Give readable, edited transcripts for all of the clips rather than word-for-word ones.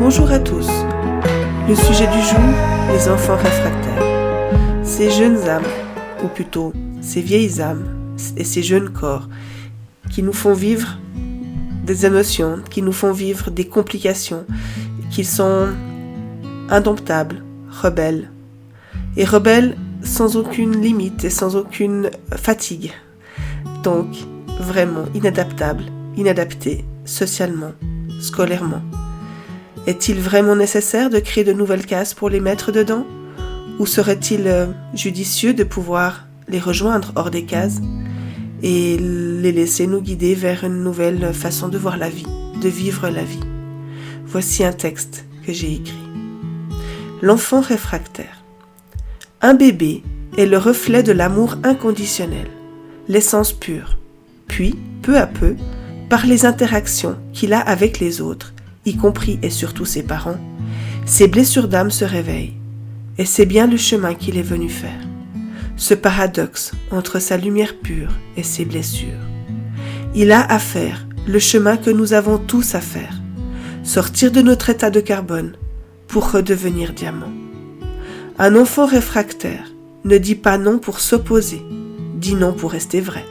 Bonjour à tous. Le sujet du jour, les enfants réfractaires. Ces jeunes âmes, ou plutôt ces vieilles âmes et ces jeunes corps qui nous font vivre des émotions, qui nous font vivre des complications, qui sont indomptables, rebelles. Et rebelles sans aucune limite et sans aucune fatigue. Donc, vraiment inadaptables, inadaptés, socialement, scolairement. Est-il vraiment nécessaire de créer de nouvelles cases pour les mettre dedans? Ou serait-il judicieux de pouvoir les rejoindre hors des cases et les laisser nous guider vers une nouvelle façon de voir la vie, de vivre la vie? Voici un texte que j'ai écrit. L'enfant réfractaire. Un bébé est le reflet de l'amour inconditionnel, l'essence pure. Puis, peu à peu, par les interactions qu'il a avec les autres, y compris et surtout ses parents, ses blessures d'âme se réveillent. Et c'est bien le chemin qu'il est venu faire. Ce paradoxe entre sa lumière pure et ses blessures. Il a à faire le chemin que nous avons tous à faire. Sortir de notre état de carbone pour redevenir diamant. Un enfant réfractaire ne dit pas non pour s'opposer, dit non pour rester vrai.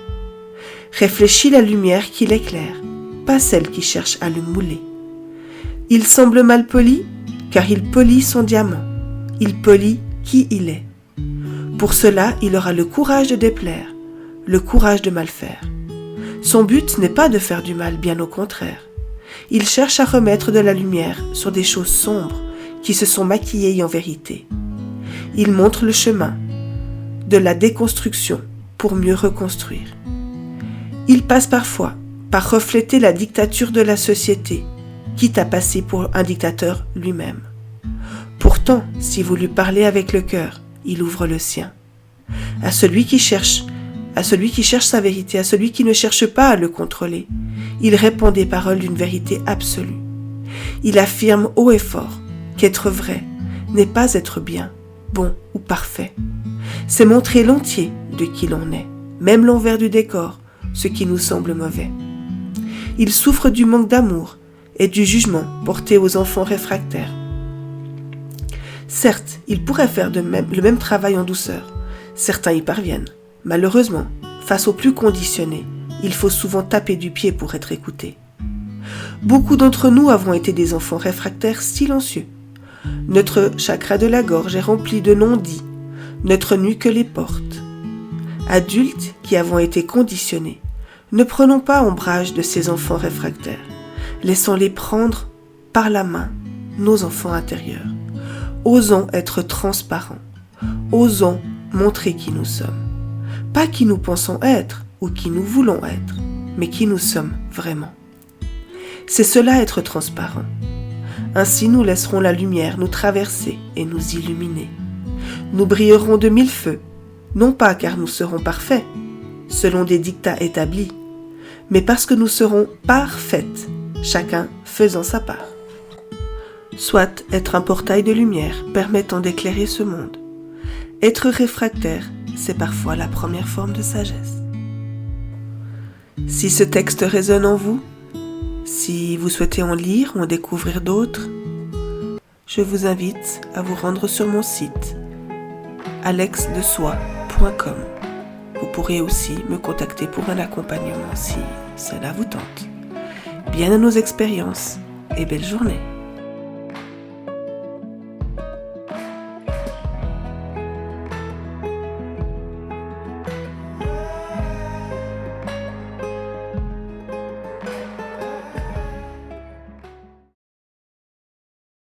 Réfléchit la lumière qui l'éclaire, pas celle qui cherche à le mouler. Il semble mal poli, car il polit son diamant. Il polit qui il est. Pour cela, il aura le courage de déplaire, le courage de mal faire. Son but n'est pas de faire du mal, bien au contraire. Il cherche à remettre de la lumière sur des choses sombres qui se sont maquillées en vérité. Il montre le chemin de la déconstruction pour mieux reconstruire. Il passe parfois par refléter la dictature de la société, quitte à passer pour un dictateur lui-même. Pourtant, si vous lui parlez avec le cœur, il ouvre le sien. À celui qui cherche sa vérité, à celui qui ne cherche pas à le contrôler, il répond des paroles d'une vérité absolue. Il affirme haut et fort qu'être vrai n'est pas être bien, bon ou parfait. C'est montrer l'entier de qui l'on est, même l'envers du décor, ce qui nous semble mauvais. Il souffre du manque d'amour et du jugement porté aux enfants réfractaires. Certes, il pourrait faire le même travail en douceur. Certains y parviennent. Malheureusement, face aux plus conditionnés, il faut souvent taper du pied pour être écouté. Beaucoup d'entre nous avons été des enfants réfractaires silencieux. Notre chakra de la gorge est rempli de non-dits, notre nuque les porte. Adultes qui avons été conditionnés, ne prenons pas ombrage de ces enfants réfractaires. Laissons-les prendre par la main, nos enfants intérieurs. Osons être transparents. Osons montrer qui nous sommes. Pas qui nous pensons être ou qui nous voulons être, mais qui nous sommes vraiment. C'est cela être transparent. Ainsi nous laisserons la lumière nous traverser et nous illuminer. Nous brillerons de mille feux, non pas car nous serons parfaits, selon des dictats établis, mais parce que nous serons parfaites, chacun faisant sa part. Soit être un portail de lumière permettant d'éclairer ce monde. Être réfractaire, c'est parfois la première forme de sagesse. Si ce texte résonne en vous, si vous souhaitez en lire ou en découvrir d'autres, je vous invite à vous rendre sur mon site alexdesoi.com. Vous pourrez aussi me contacter pour un accompagnement si cela vous tente. Bien à nos expériences et belle journée.